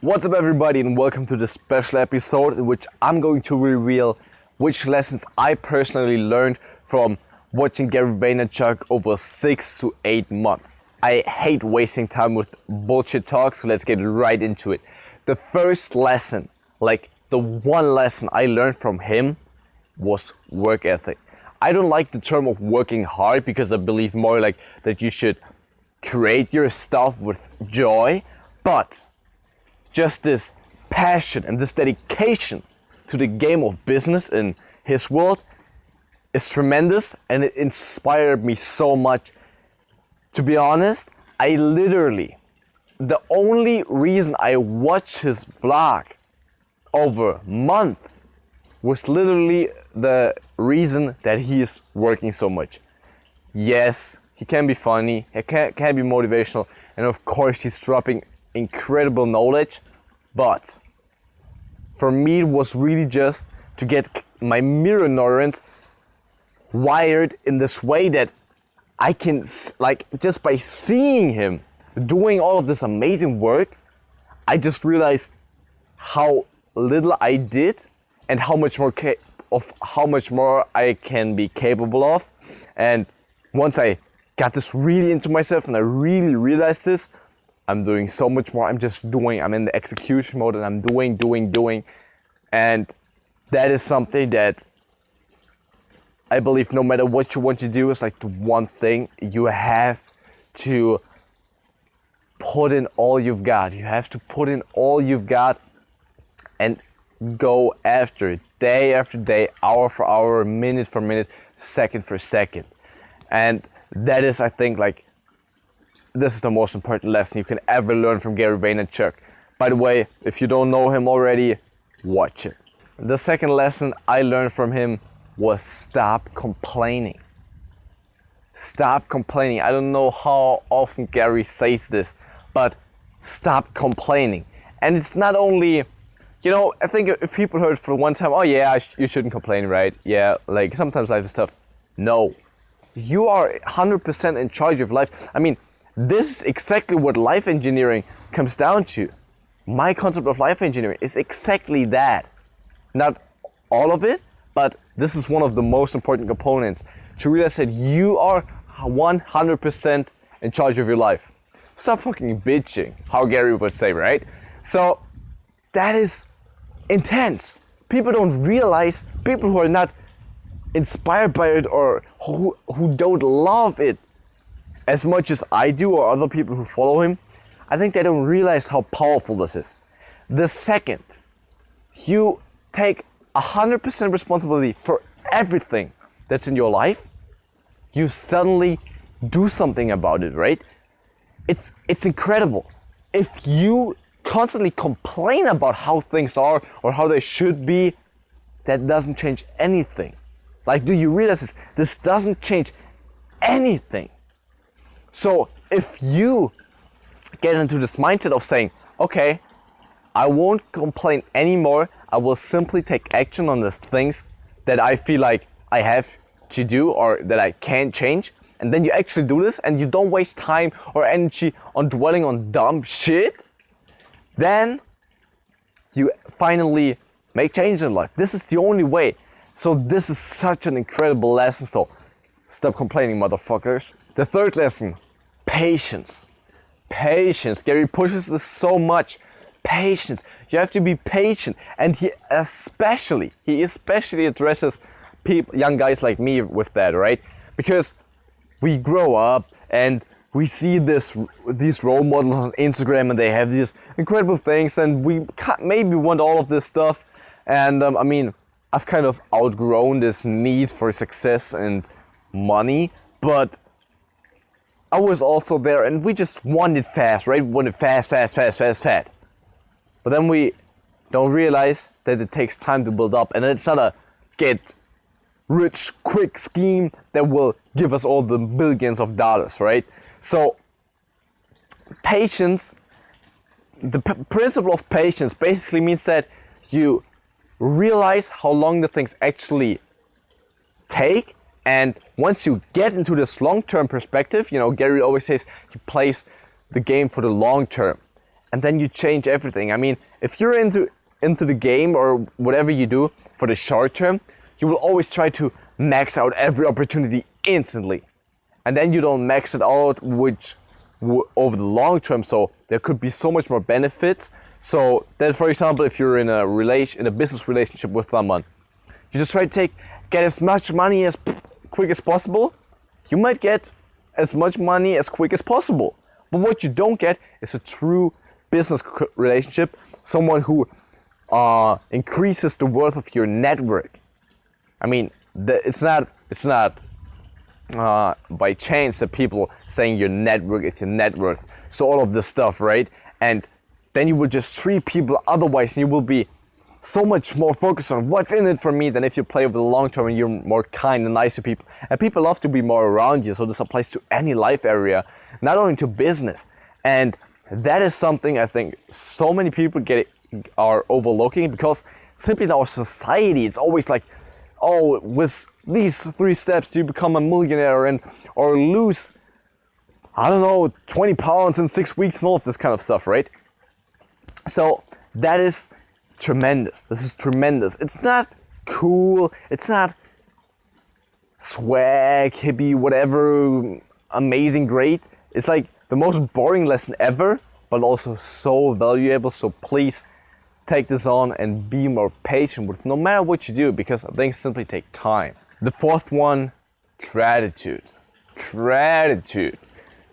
What's up everybody, and welcome to this special episode in which I'm going to reveal which lessons I personally learned from watching Gary Vaynerchuk over 6 to 8 months. I hate wasting time with bullshit talk, so let's get right into it. The first lesson, like the one lesson I learned from him, was work ethic. I don't like the term of working hard because I believe more like that you should create your stuff with joy, but just this passion and this dedication to the game of business in his world is tremendous, and it inspired me so much. To be honest, the only reason I watched his vlog over a month was literally the reason that he is working so much. Yes, he can be funny, he can be motivational, and of course he's dropping incredible knowledge, but for me it was really just to get my mirror neurons wired in this way that I can, like, just by seeing him doing all of this amazing work, I just realized how little I did and how much more I can be capable of. And once I got this really into myself and I really realized this, I'm doing so much more. I'm in the execution mode and I'm doing. And that is something that I believe no matter what you want to do, is like the one thing you have to put in all you've got. You have to put in all you've got and go after it day after day, hour for hour, minute for minute, second for second. And that is, I think, like, this is the most important lesson you can ever learn from Gary Vaynerchuk. By the way, if you don't know him already, watch it. The second lesson I learned from him was stop complaining. Stop complaining. I don't know how often Gary says this, but stop complaining. And it's not only, I think if people heard for one time, oh yeah, you shouldn't complain, right? Yeah, like sometimes life is tough. No, you are 100% in charge of life. I mean, this is exactly what life engineering comes down to. My concept of life engineering is exactly that. Not all of it, but this is one of the most important components, to realize that you are 100% in charge of your life. Stop fucking bitching, how Gary would say, right? So that is intense. People don't realize, people who are not inspired by it or who don't love it as much as I do, or other people who follow him, I think they don't realize how powerful this is. The second you take 100% responsibility for everything that's in your life, you suddenly do something about it, right? It's incredible. If you constantly complain about how things are or how they should be, that doesn't change anything. Like, do you realize this? This doesn't change anything. So if you get into this mindset of saying, okay, I won't complain anymore, I will simply take action on these things that I feel like I have to do or that I can change, and then you actually do this and you don't waste time or energy on dwelling on dumb shit, then you finally make change in life. This is the only way. So this is such an incredible lesson. So stop complaining, motherfuckers. The third lesson, patience. Patience. Gary pushes this so much. Patience. You have to be patient. And he especially addresses young guys like me with that, right? Because we grow up and we see these role models on Instagram and they have these incredible things, and we maybe want all of this stuff. And I've kind of outgrown this need for success and money, but I was also there and we just want it fast, right? We want it fast. But then we don't realize that it takes time to build up, and it's not a get rich quick scheme that will give us all the billions of dollars, right? So patience, the principle of patience basically means that you realize how long the things actually take, and once you get into this long-term perspective, Gary always says he plays the game for the long term. and then you change everything. I mean, if you're into the game or whatever you do for the short term, you will always try to max out every opportunity instantly. And then you don't max it out, which over the long term, so there could be so much more benefits. So that, for example, if you're in a business relationship with someone, you just try to get as much money as quick as possible. You might get as much money as quick as possible. But what you don't get is a true business relationship, someone who increases the worth of your network. I mean, it's not by chance that people saying your network is your net worth. So all of this stuff, right? And then you will just treat people otherwise, and you will be so much more focused on what's in it for me than if you play over the long term and you're more kind and nice to people. And people love to be more around you, so this applies to any life area, not only to business. And that is something I think so many people are overlooking, because simply in our society, it's always like, oh, with these 3 steps do you become a millionaire or lose, I don't know, 20 pounds in 6 weeks and all of this kind of stuff, right? So that is tremendous. This is tremendous. It's not cool. It's not swag, hippie, whatever, amazing, great. It's like the most boring lesson ever, but also so valuable. So please take this on and be more patient with no matter what you do, because things simply take time. The 4th one, gratitude. Gratitude.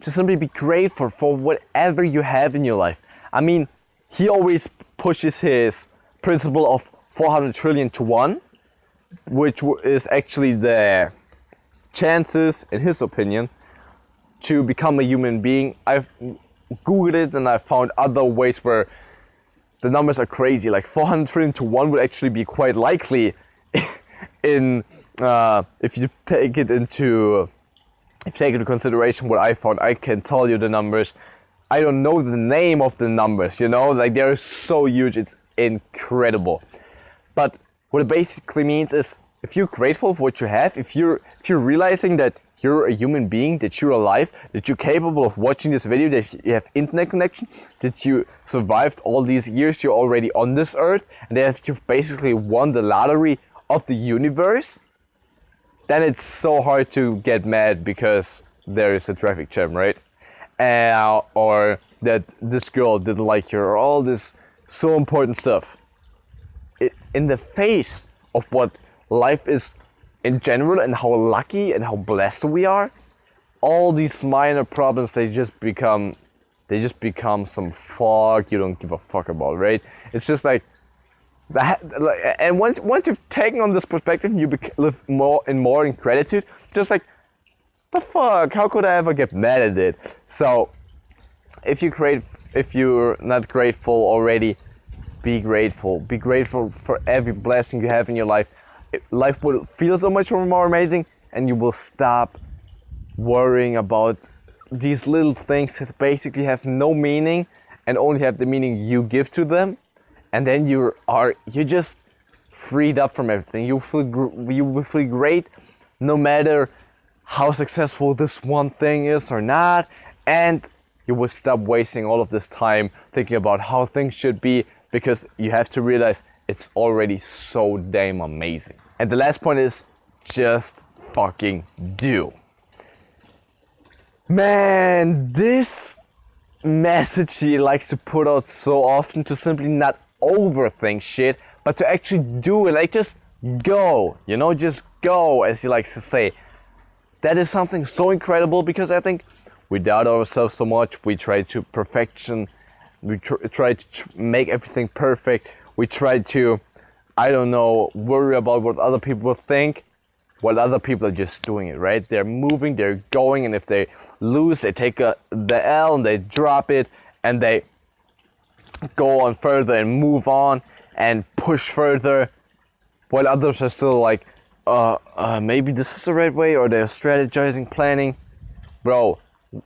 Just simply be grateful for whatever you have in your life. I mean, he always pushes his principle of 400 trillion to 1, which is actually the chances, in his opinion, to become a human being. I've Googled it and I found other ways where the numbers are crazy. Like 400 trillion to 1 would actually be quite likely if you take it into consideration what I found. I can tell you the numbers. I don't know the name of the numbers, like they're so huge, it's incredible. But what it basically means is, if you're grateful for what you have, if you're realizing that you're a human being, that you're alive, that you're capable of watching this video, that you have internet connection, that you survived all these years, you're already on this earth, and that you've basically won the lottery of the universe, then it's so hard to get mad because there is a traffic jam, right? Or that this girl didn't like you, or all this so important stuff. In the face of what life is in general and how lucky and how blessed we are, all these minor problems, they just become some fog you don't give a fuck about, right? It's just like that. And once you've taken on this perspective, you live more in gratitude. Just like, the fuck, how could I ever get mad at it? So if you're not grateful already, be grateful. Be grateful for every blessing you have in your life. Life will feel so much more amazing, and you will stop worrying about these little things that basically have no meaning and only have the meaning you give to them. And then you're just freed up from everything. You will feel great no matter how successful this one thing is or not, and you will stop wasting all of this time thinking about how things should be, because you have to realize it's already so damn amazing. And the last point is, just fucking do. Man, this message he likes to put out so often, to simply not overthink shit, but to actually do it. Like, just go, just go, as he likes to say. That is something so incredible, because I think we doubt ourselves so much. We try to perfection. We try to make everything perfect. We try to, worry about what other people will think, while other people are just doing it, right? They're moving, they're going, and if they lose, they take the L and they drop it, and they go on further and move on and push further, while others are still like, maybe this is the right way, or they're strategizing, planning. Bro,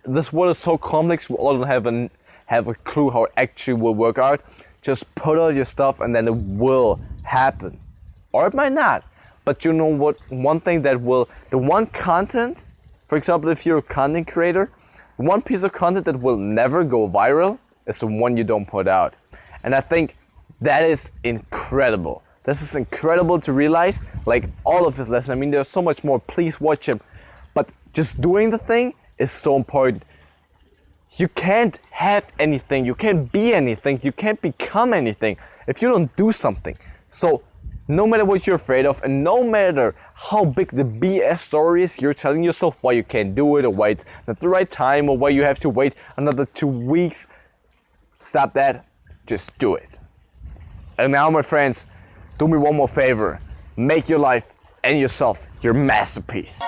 this world is so complex, we all don't have a clue how it actually will work out. Just put all your stuff and then it will happen. Or it might not. But you know what, one thing that will, the one content, for example, if you're a content creator, one piece of content that will never go viral is the one you don't put out. And I think that is incredible. This is incredible to realize, like all of his lessons. I mean, there's so much more, please watch him. But just doing the thing is so important. You can't have anything, you can't be anything, you can't become anything if you don't do something. So no matter what you're afraid of, and no matter how big the BS story is you're telling yourself why you can't do it, or why it's not the right time, or why you have to wait another 2 weeks, stop that, just do it. And now, my friends, do me one more favor. Make your life and yourself your masterpiece.